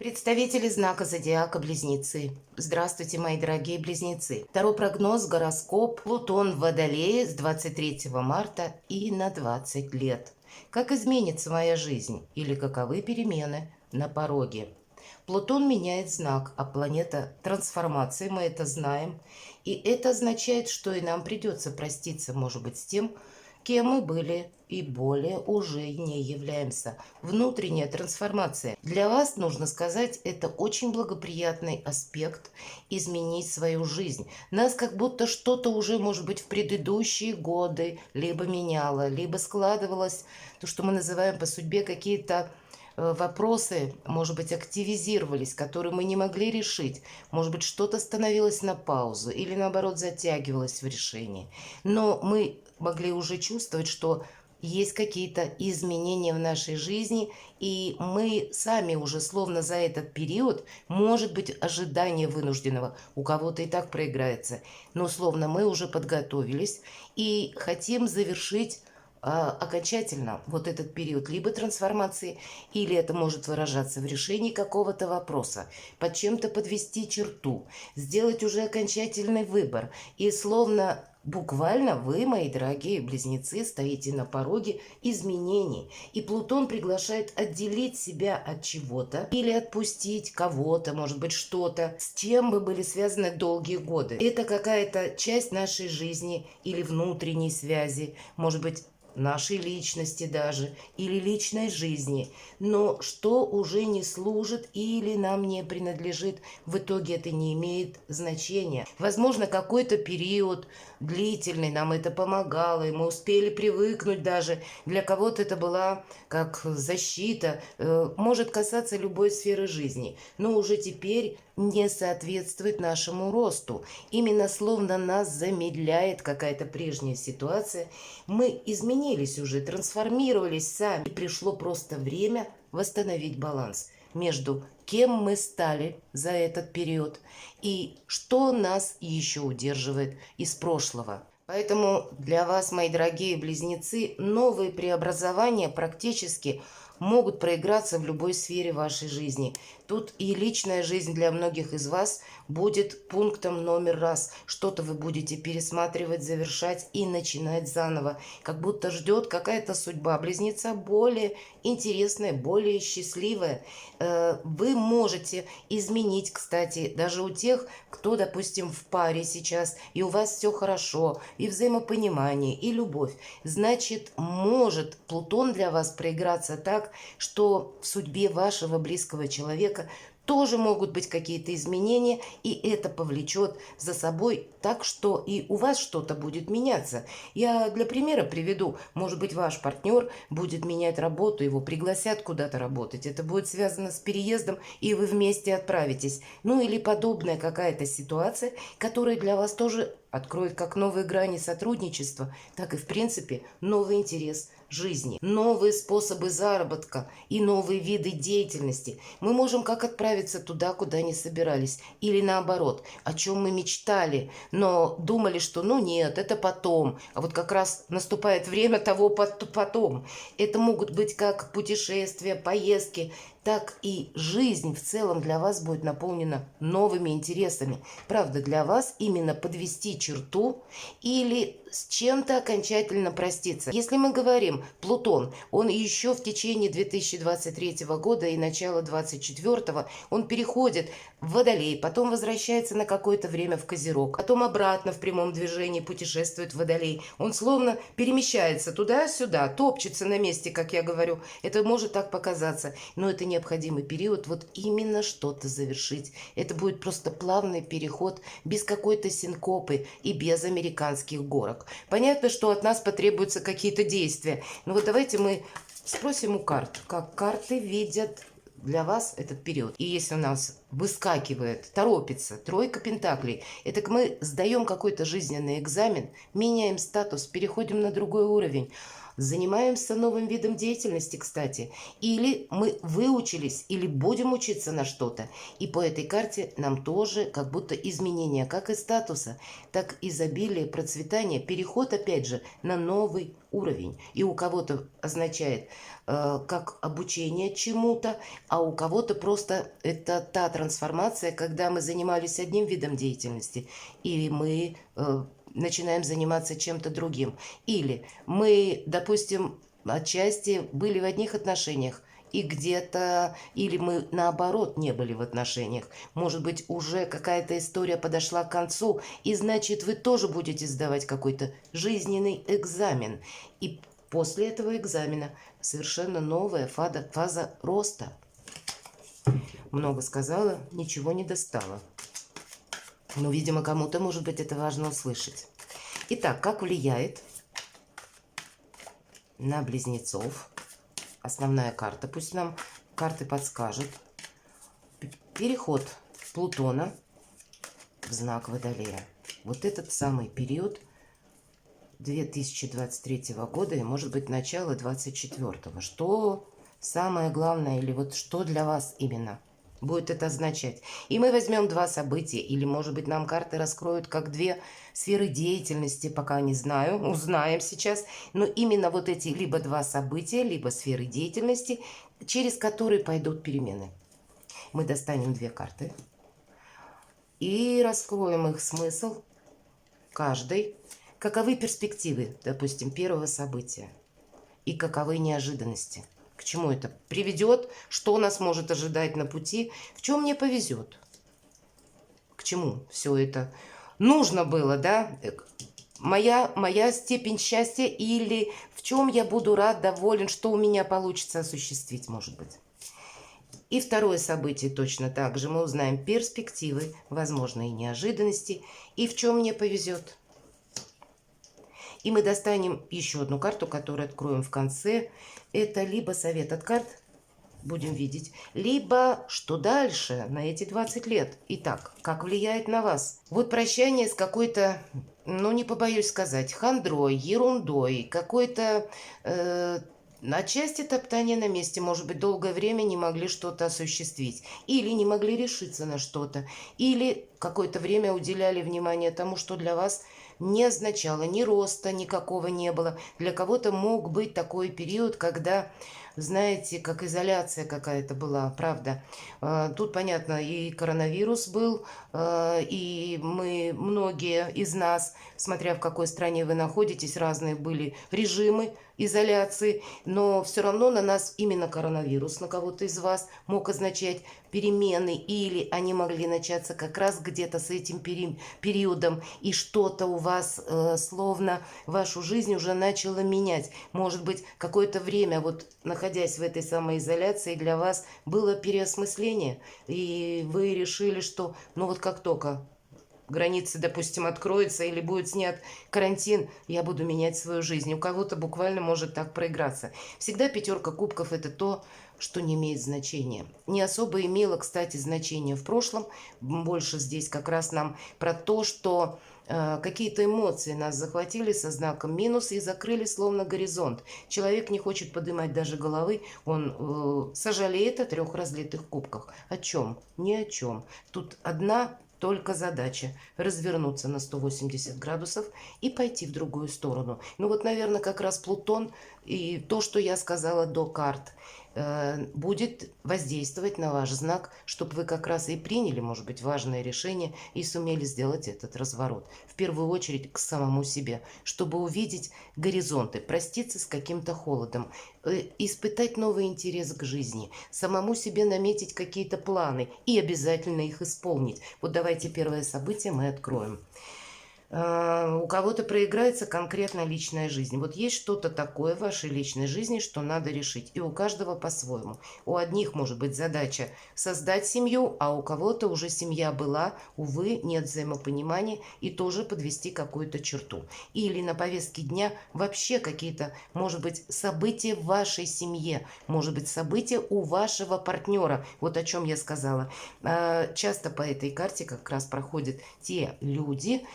Представители знака зодиака Близнецы. Здравствуйте, мои дорогие Близнецы. Второй прогноз, гороскоп. Плутон в Водолее с 23 марта и на 20 лет. Как изменится моя жизнь или каковы перемены на пороге? Плутон меняет знак, а планета трансформации, мы это знаем. И это означает, что и нам придется проститься, может быть, с тем, кем мы были и более уже не являемся. Внутренняя трансформация. Для вас, нужно сказать, это очень благоприятный аспект изменить свою жизнь. Нас как будто что-то уже, может быть, в предыдущие годы либо меняло, либо складывалось, то, что мы называем по судьбе какие-то вопросы, может быть, активизировались, которые мы не могли решить. Может быть, что-то становилось на паузу или, наоборот, затягивалось в решении. Но мы могли уже чувствовать, что есть какие-то изменения в нашей жизни, и мы сами уже словно за этот период, может быть, ожидание вынужденного, у кого-то и так проиграется, но словно мы уже подготовились и хотим завершить окончательно вот этот период либо трансформации, или это может выражаться в решении какого-то вопроса, под чем-то подвести черту, сделать уже окончательный выбор. И словно буквально вы, мои дорогие Близнецы, стоите на пороге изменений. И Плутон приглашает отделить себя от чего-то или отпустить кого-то, может быть, что-то, с чем бы были связаны долгие годы. Это какая-то часть нашей жизни или внутренней связи, может быть, нашей личности даже, или личной жизни, но что уже не служит или нам не принадлежит, в итоге это не имеет значения. Возможно, какой-то период длительный нам это помогало, и мы успели привыкнуть даже. Для кого-то это была как защита, может касаться любой сферы жизни, но уже теперь не соответствует нашему росту. Именно словно нас замедляет какая-то прежняя ситуация. Мы изменились уже, трансформировались сами. И пришло просто время восстановить баланс между кем мы стали за этот период и что нас еще удерживает из прошлого. Поэтому для вас, мои дорогие Близнецы, новые преобразования практически могут проиграться в любой сфере вашей жизни. Тут и личная жизнь для многих из вас будет пунктом номер раз. Что-то вы будете пересматривать, завершать и начинать заново. Как будто ждет какая-то судьба Близнеца более интересная, более счастливая. Вы можете изменить, кстати, даже у тех, кто, допустим, в паре сейчас, и у вас все хорошо, и взаимопонимание, и любовь. Значит, может Плутон для вас проиграться так, что в судьбе вашего близкого человека тоже могут быть какие-то изменения, и это повлечет за собой так, что и у вас что-то будет меняться. Я для примера приведу, может быть, ваш партнер будет менять работу, его пригласят куда-то работать, это будет связано с переездом, и вы вместе отправитесь. Ну или подобная какая-то ситуация, которая для вас тоже откроет как новые грани сотрудничества, так и, в принципе, новый интерес жизни, новые способы заработка и новые виды деятельности. Мы можем как отправиться туда, куда не собирались, или наоборот, о чем мы мечтали, но думали, что ну нет, это потом, а вот как раз наступает время того потом. Это могут быть как путешествия, поездки, так и жизнь в целом для вас будет наполнена новыми интересами. Правда, для вас именно подвести черту или с чем-то окончательно проститься. Если мы говорим Плутон, он еще в течение 2023 года и начала 2024 он переходит в Водолей, потом возвращается на какое-то время в Козерог, потом обратно в прямом движении путешествует в Водолей. Он словно перемещается туда-сюда, топчется на месте, как я говорю. Это может так показаться, но это необходимый период вот именно что-то завершить. Это будет просто плавный переход без какой-то синкопы и без американских горок. Понятно, что от нас потребуются какие-то действия. Но вот давайте мы спросим у карт, как карты видят для вас этот период. И если у нас выскакивает, торопится тройка пентаклей, это мы сдаем какой-то жизненный экзамен, меняем статус, переходим на другой уровень. Занимаемся новым видом деятельности, кстати. Или мы выучились, или будем учиться на что-то. И по этой карте нам тоже как будто изменения как и статуса, так и изобилие, процветание, переход опять же на новый уровень. И у кого-то означает как обучение чему-то, а у кого-то просто это та трансформация, когда мы занимались одним видом деятельности, и мы начинаем заниматься чем-то другим. Или мы, допустим, отчасти были в одних отношениях, и где-то, или мы наоборот не были в отношениях. Может быть, уже какая-то история подошла к концу, и значит, вы тоже будете сдавать какой-то жизненный экзамен. И после этого экзамена совершенно новая фаза роста. Много сказала, ничего не достала. Но, видимо, кому-то, может быть, это важно услышать. Итак, как влияет на близнецов основная карта? Пусть нам карты подскажут. Переход Плутона в знак Водолея. Вот этот самый период 2023 года и, может быть, начало 2024. Что самое главное, или вот что для вас именно будет это означать? И мы возьмем два события, или, может быть, нам карты раскроют как две сферы деятельности, пока не знаю, узнаем сейчас. Но именно вот эти либо два события, либо сферы деятельности, через которые пойдут перемены. Мы достанем две карты и раскроем их смысл каждой. Каковы перспективы, допустим, первого события и каковы неожиданности? К чему это приведет? Что нас может ожидать на пути? В чем мне повезет? К чему все это нужно было, да? Моя степень счастья, или в чем я буду рад, доволен, что у меня получится осуществить, может быть. И второе событие точно так же. Мы узнаем перспективы, возможные неожиданности, и в чем мне повезет. И мы достанем еще одну карту, которую откроем в конце. Это либо совет от карт, будем видеть, либо что дальше на эти 20 лет. Итак, как влияет на вас? Вот прощание с какой-то, ну не побоюсь сказать, хандрой, ерундой, какой-то... Отчасти топтание на месте, может быть, долгое время не могли что-то осуществить, или не могли решиться на что-то, или какое-то время уделяли внимание тому, что для вас не означало ни роста, никакого не было. Для кого-то мог быть такой период, когда, знаете, как изоляция какая-то была, правда. Тут, понятно, и коронавирус был, и многие из нас, смотря в какой стране вы находитесь, разные были режимы изоляции, но все равно на нас именно коронавирус, на кого-то из вас мог означать перемены, или они могли начаться как раз где-то с этим периодом, и что-то у вас словно вашу жизнь уже начало менять. Может быть, какое-то время, вот находясь в этой самоизоляции, для вас было переосмысление, и вы решили, что ну вот как только границы, допустим, откроются или будет снят карантин, я буду менять свою жизнь. У кого-то буквально может так проиграться. Всегда пятерка кубков – это то, что не имеет значения. Не особо имело, кстати, значение в прошлом. Больше здесь как раз нам про то, что какие-то эмоции нас захватили со знаком минус и закрыли словно горизонт. Человек не хочет поднимать даже головы, он сожалеет о 3 разлитых кубках. О чем? Ни о чем. Тут одна только задача развернуться на 180 градусов и пойти в другую сторону. Ну вот, наверное, как раз Плутон и то, что я сказала до карт, будет воздействовать на ваш знак, чтобы вы как раз и приняли, может быть, важное решение и сумели сделать этот разворот. В первую очередь к самому себе, чтобы увидеть горизонты, проститься с каким-то холодом, испытать новый интерес к жизни, самому себе наметить какие-то планы и обязательно их исполнить. Вот давайте первое событие мы откроем. У кого-то проиграется конкретно личная жизнь. Вот есть что-то такое в вашей личной жизни, что надо решить. И у каждого по-своему. У одних может быть задача создать семью, а у кого-то уже семья была, увы, нет взаимопонимания, и тоже подвести какую-то черту. Или на повестке дня вообще какие-то, может быть, события в вашей семье, может быть, события у вашего партнера. Вот о чем я сказала. Часто по этой карте как раз проходят те люди,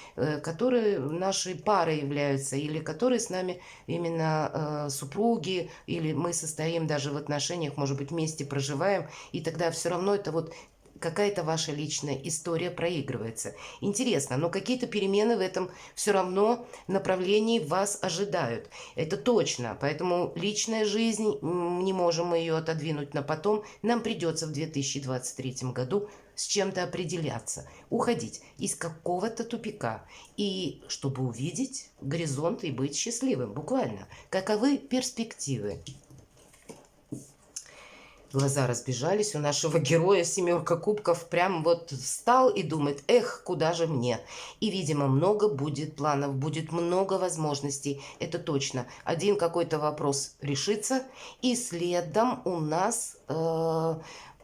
которые нашей парой являются, или которые с нами именно супруги, или мы состоим даже в отношениях, может быть, вместе проживаем, и тогда все равно это вот какая-то ваша личная история проигрывается. Интересно, но какие-то перемены в этом все равно направлении вас ожидают. Это точно. Поэтому личная жизнь, не можем мы ее отодвинуть на потом. Нам придется в 2023 году с чем-то определяться, уходить из какого-то тупика. И чтобы увидеть горизонт и быть счастливым, буквально. Каковы перспективы? Глаза разбежались у нашего героя, семерка кубков, прям вот встал и думает, эх, куда же мне? И, видимо, много будет планов, будет много возможностей, это точно. Один какой-то вопрос решится, и следом у нас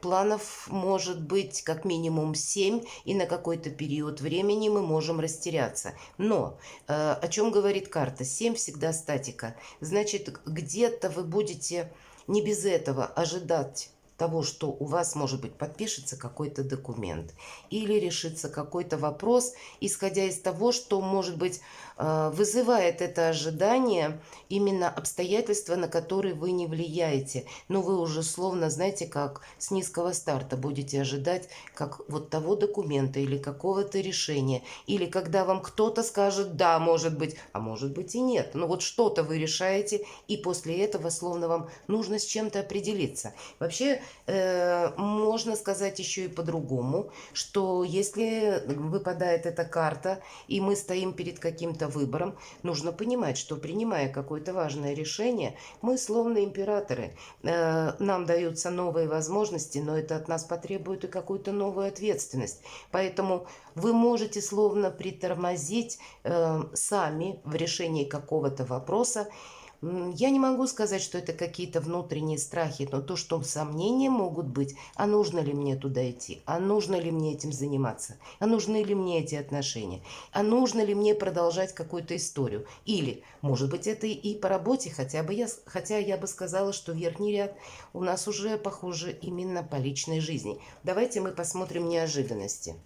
планов может быть как минимум 7, и на какой-то период времени мы можем растеряться. Но о чем говорит карта? 7 всегда статика. Значит, где-то вы будете не без этого ожидать того, что у вас, может быть, подпишется какой-то документ или решится какой-то вопрос, исходя из того, что, может быть, вызывает это ожидание именно обстоятельства, на которые вы не влияете. Но вы уже словно, знаете, как с низкого старта будете ожидать как вот того документа или какого-то решения. Или когда вам кто-то скажет «да, может быть», а может быть и нет. Но вот что-то вы решаете, и после этого словно вам нужно с чем-то определиться. Вообще, можно сказать еще и по-другому, что если выпадает эта карта, и мы стоим перед каким-то выбором, нужно понимать, что принимая какое-то важное решение, мы словно императоры. Нам даются новые возможности, но это от нас потребует и какую-то новую ответственность. Поэтому вы можете словно притормозить сами в решении какого-то вопроса. Я не могу сказать, что это какие-то внутренние страхи, но то, что сомнения могут быть, а нужно ли мне туда идти, а нужно ли мне этим заниматься, а нужны ли мне эти отношения, а нужно ли мне продолжать какую-то историю. Или, может быть, это и по работе, хотя я бы сказала, что верхний ряд у нас уже похоже именно по личной жизни. Давайте мы посмотрим неожиданности.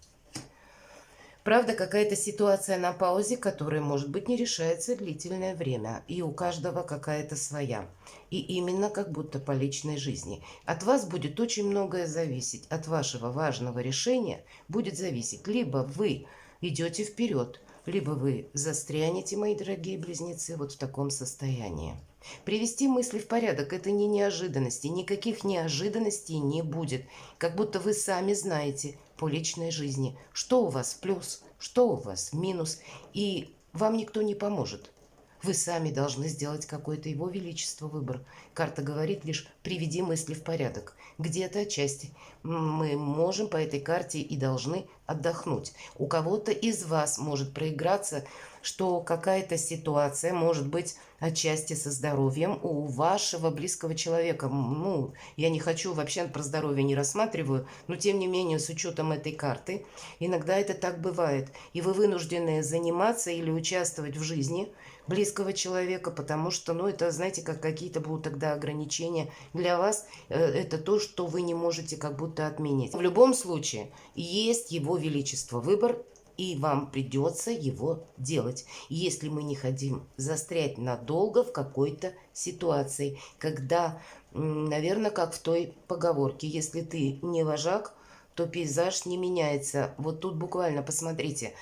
Правда, какая-то ситуация на паузе, которая, может быть, не решается длительное время. И у каждого какая-то своя. И именно как будто по личной жизни. От вас будет очень многое зависеть. От вашего важного решения будет зависеть. Либо вы идете вперед, либо вы застрянете, мои дорогие близнецы, вот в таком состоянии. Привести мысли в порядок – это не неожиданности. Никаких неожиданностей не будет. Как будто вы сами знаете по личной жизни, что у вас в плюс, что у вас в минус. И вам никто не поможет. Вы сами должны сделать какой-то его величество выбор. Карта говорит лишь «приведи мысли в порядок». Где-то отчасти мы можем по этой карте и должны отдохнуть. У кого-то из вас может проиграться, что какая-то ситуация может быть отчасти со здоровьем у вашего близкого человека. Ну, я не хочу, вообще про здоровье не рассматриваю, но тем не менее, с учетом этой карты, иногда это так бывает. И вы вынуждены заниматься или участвовать в жизни близкого человека, потому что, ну, это, знаете, как какие-то будут тогда ограничения для вас. Это то, что вы не можете как будто отменить. В любом случае, есть его величество выбор, и вам придется его делать, если мы не хотим застрять надолго в какой-то ситуации, когда, наверное, как в той поговорке, если ты не вожак, то пейзаж не меняется. Вот тут буквально, посмотрите,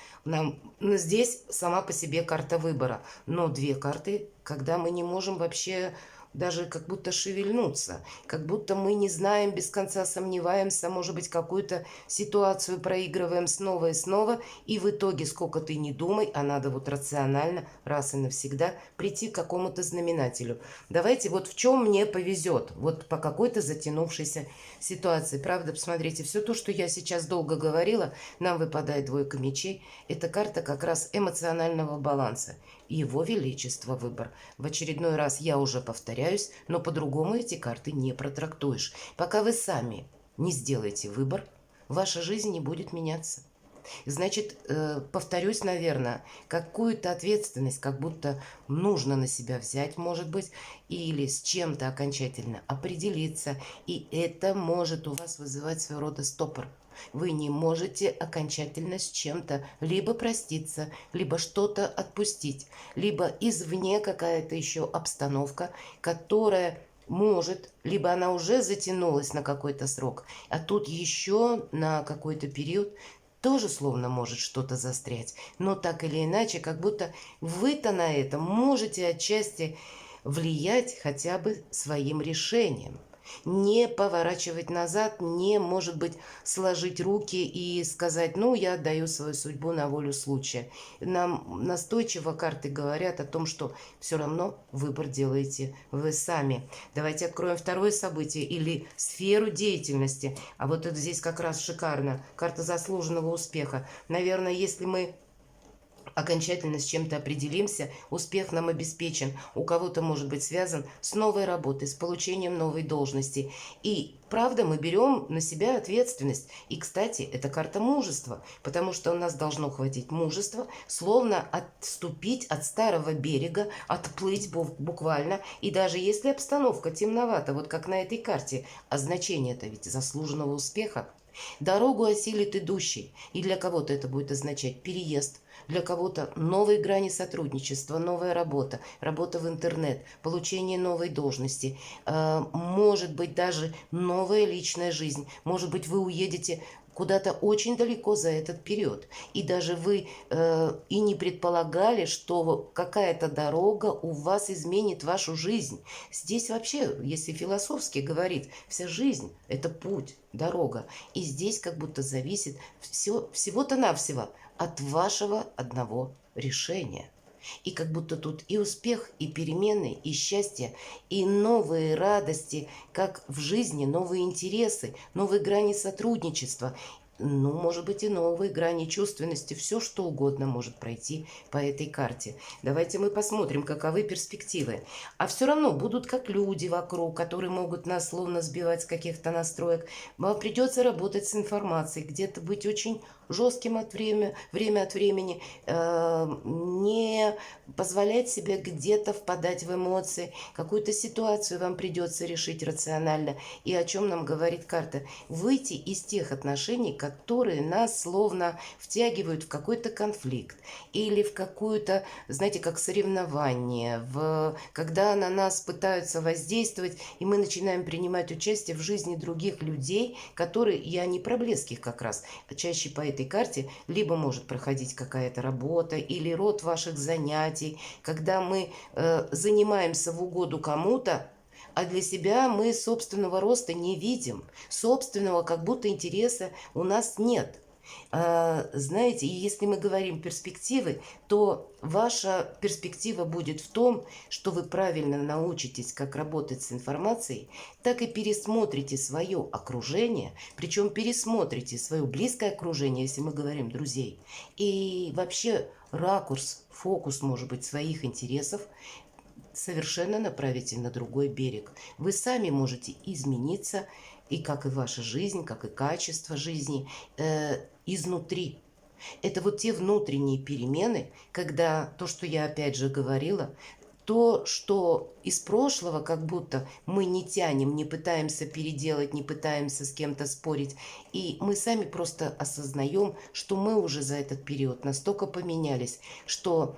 здесь сама по себе карта выбора, но две карты, когда мы не можем вообще даже как будто шевельнуться, как будто мы не знаем, без конца сомневаемся, может быть, какую-то ситуацию проигрываем снова и снова, и в итоге, сколько ты не думай, а надо вот рационально, раз и навсегда, прийти к какому-то знаменателю. Давайте вот в чем мне повезет, вот по какой-то затянувшейся ситуации. Правда, посмотрите, все то, что я сейчас долго говорила, нам выпадает двойка мечей, это карта как раз эмоционального баланса. Его величество выбор. В очередной раз я уже повторяюсь, но по-другому эти карты не протрактуешь. Пока вы сами не сделаете выбор, ваша жизнь не будет меняться. Значит, повторюсь, наверное, какую-то ответственность как будто нужно на себя взять, может быть, или с чем-то окончательно определиться. И это может у вас вызывать своего рода стопор. Вы не можете окончательно с чем-то либо проститься, либо что-то отпустить, либо извне какая-то еще обстановка, которая может, либо она уже затянулась на какой-то срок, а тут еще на какой-то период тоже словно может что-то застрять. Но так или иначе, как будто вы-то на это можете отчасти влиять хотя бы своим решением. Не поворачивать назад, не, может быть, сложить руки и сказать, ну, я отдаю свою судьбу на волю случая. Нам настойчиво карты говорят о том, что все равно выбор делаете вы сами. Давайте откроем второе событие или сферу деятельности. А вот это здесь как раз шикарно. Карта заслуженного успеха. Наверное, если мы окончательно с чем-то определимся, успех нам обеспечен. У кого-то может быть связан с новой работой, с получением новой должности. И правда, мы берем на себя ответственность. И, кстати, это карта мужества, потому что у нас должно хватить мужества, словно отступить от старого берега, отплыть буквально. И даже если обстановка темновата, вот как на этой карте, а значение это ведь заслуженного успеха, дорогу осилит идущий. И для кого-то это будет означать переезд, для кого-то новые грани сотрудничества, новая работа, работа в интернет, получение новой должности, может быть даже новая личная жизнь. Может быть, вы уедете куда-то очень далеко за этот период. И даже вы и не предполагали, что какая-то дорога у вас изменит вашу жизнь. Здесь вообще, если философски говорить, вся жизнь – это путь, дорога. И здесь как будто зависит всего-то навсего от вашего одного решения. И как будто тут и успех, и перемены, и счастье, и новые радости, как в жизни, новые интересы, новые грани сотрудничества. Ну, может быть, и новые грани чувственности. Все, что угодно может пройти по этой карте. Давайте мы посмотрим, каковы перспективы. А все равно будут как люди вокруг, которые могут нас словно сбивать с каких-то настроек. Вам придется работать с информацией, где-то быть очень жестким время от времени, не позволять себе где-то впадать в эмоции. Какую-то ситуацию вам придется решить рационально. И о чем нам говорит карта? Выйти из тех отношений, которые нас словно втягивают в какой-то конфликт или в какую-то, знаете, как соревнование, когда на нас пытаются воздействовать, и мы начинаем принимать участие в жизни других людей, которые, я не про близких как раз, а чаще по этой карте, либо может проходить какая-то работа или род ваших занятий, когда мы занимаемся в угоду кому-то, а для себя мы собственного роста не видим, собственного как будто интереса у нас нет. Знаете, и если мы говорим перспективы, то ваша перспектива будет в том, что вы правильно научитесь, как работать с информацией, так и пересмотрите свое окружение, причем пересмотрите свое близкое окружение, если мы говорим друзей, и вообще ракурс, фокус, может быть, своих интересов совершенно направите на другой берег. Вы сами можете измениться, и как и ваша жизнь, как и качество жизни, изнутри. Это вот те внутренние перемены, когда то, что я опять же говорила, то, что из прошлого как будто мы не тянем, не пытаемся переделать, не пытаемся с кем-то спорить. И мы сами просто осознаем, что мы уже за этот период настолько поменялись, что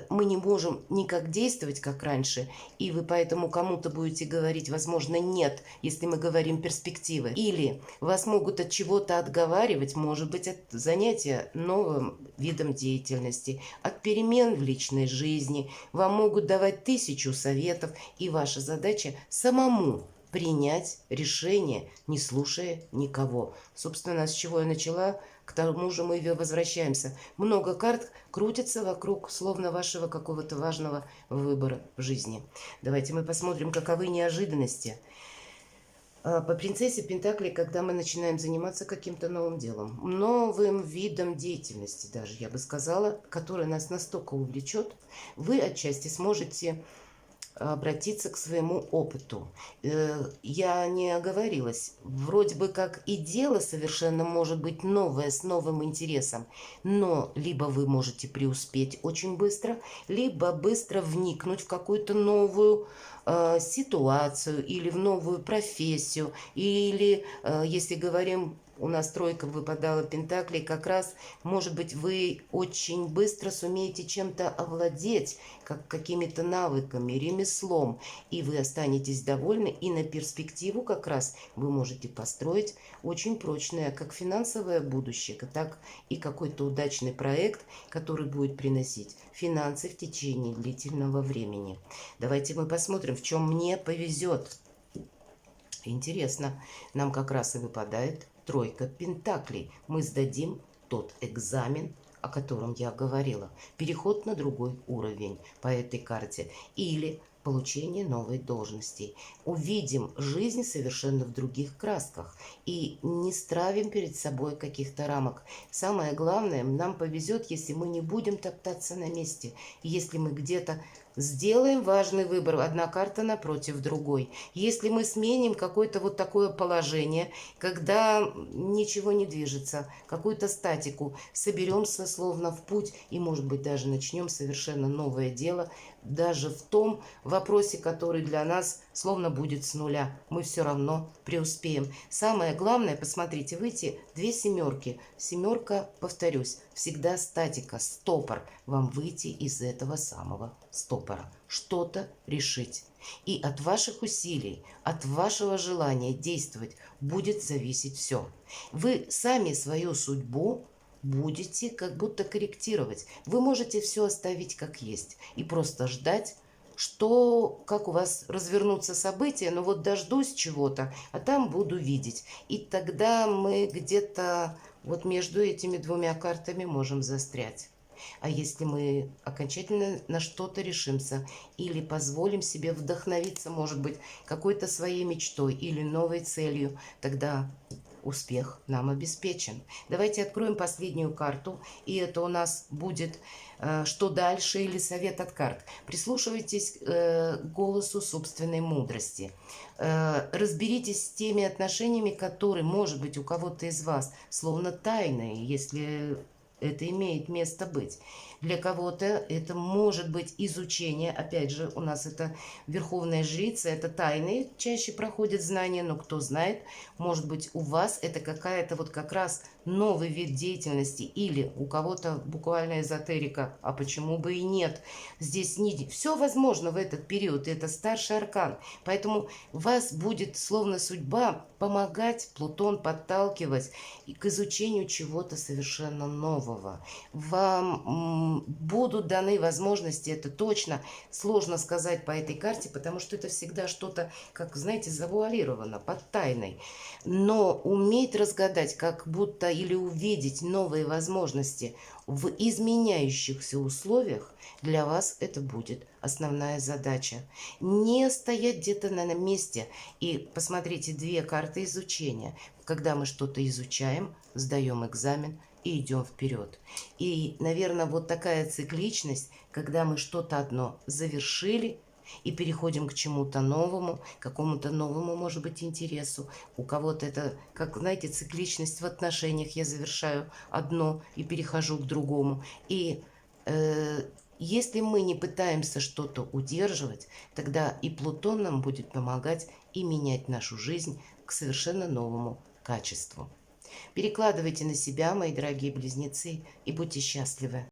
мы не можем никак действовать, как раньше, и вы поэтому кому-то будете говорить, возможно, нет, если мы говорим перспективы. Или вас могут от чего-то отговаривать, может быть, от занятия новым видом деятельности, от перемен в личной жизни. Вам могут давать 1000 советов, и ваша задача самому принять решение, не слушая никого. Собственно, с чего я начала, к тому же мы возвращаемся. Много карт крутится вокруг, словно вашего какого-то важного выбора в жизни. Давайте мы посмотрим, каковы неожиданности. По принцессе Пентаклей, когда мы начинаем заниматься каким-то новым делом, новым видом деятельности даже, я бы сказала, который нас настолько увлечет, вы отчасти сможете обратиться к своему опыту. Я не оговорилась. Вроде бы как и дело совершенно может быть новое, с новым интересом, но либо вы можете преуспеть очень быстро, либо быстро вникнуть в какую-то новую ситуацию или в новую профессию, или, если говорим, у нас тройка выпадала пентаклей, как раз, может быть, вы очень быстро сумеете чем-то овладеть, как какими-то навыками, ремеслом, и вы останетесь довольны, и на перспективу как раз вы можете построить очень прочное как финансовое будущее, так и какой-то удачный проект, который будет приносить финансы в течение длительного времени. Давайте мы посмотрим, в чем мне повезет. Интересно, нам как раз и выпадает тройка пентаклей. Мы сдадим тот экзамен, о котором я говорила. Переход на другой уровень по этой карте. Или получение новой должности. Увидим жизнь совершенно в других красках. И не ставим перед собой каких-то рамок. Самое главное, нам повезет, если мы не будем топтаться на месте. Если мы где-то сделаем важный выбор, одна карта напротив другой. Если мы сменим какое-то вот такое положение, когда ничего не движется, какую-то статику, соберемся словно в путь и, может быть, даже начнем совершенно новое дело, даже в том вопросе, который для нас словно будет с нуля. Мы все равно преуспеем. Самое главное, посмотрите, выйти две семерки. Семерка, повторюсь, всегда статика, стопор. Вам выйти из этого самого стопора. Что-то решить. И от ваших усилий, от вашего желания действовать будет зависеть все. Вы сами свою судьбу будете как будто корректировать. Вы можете все оставить как есть и просто ждать, что, как у вас развернутся события, но вот дождусь чего-то, а там буду видеть. И тогда мы где-то вот между этими двумя картами можем застрять. А если мы окончательно на что-то решимся или позволим себе вдохновиться, может быть, какой-то своей мечтой или новой целью, тогда успех нам обеспечен. Давайте откроем последнюю карту, и это у нас будет «Что дальше?» или «Совет от карт». Прислушивайтесь к голосу собственной мудрости. Разберитесь с теми отношениями, которые, может быть, у кого-то из вас словно тайные, если это имеет место быть. Для кого-то это может быть изучение. Опять же, у нас это верховная жрица, это тайные чаще проходят знания, но кто знает, может быть, у вас это какая-то вот как раз новый вид деятельности или у кого-то буквально эзотерика, а почему бы и нет. Здесь не... все возможно в этот период, это старший аркан, поэтому вас будет словно судьба помогать, Плутон подталкивать к изучению чего-то совершенно нового. Вам будут даны возможности, это точно. Сложно сказать по этой карте, потому что это всегда что-то, как, знаете, завуалировано, под тайной. Но уметь разгадать, как будто или увидеть новые возможности в изменяющихся условиях, для вас это будет основная задача. Не стоять где-то на месте. И посмотрите, две карты изучения. Когда мы что-то изучаем, сдаем экзамен и идем вперед. И, наверное, вот такая цикличность, когда мы что-то одно завершили и переходим к чему-то новому, какому-то новому, может быть, интересу. У кого-то это, как, знаете, цикличность в отношениях. Я завершаю одно и перехожу к другому. И если мы не пытаемся что-то удерживать, тогда и Плутон нам будет помогать и менять нашу жизнь к совершенно новому качеству. Перекладывайте на себя, мои дорогие близнецы, и будьте счастливы.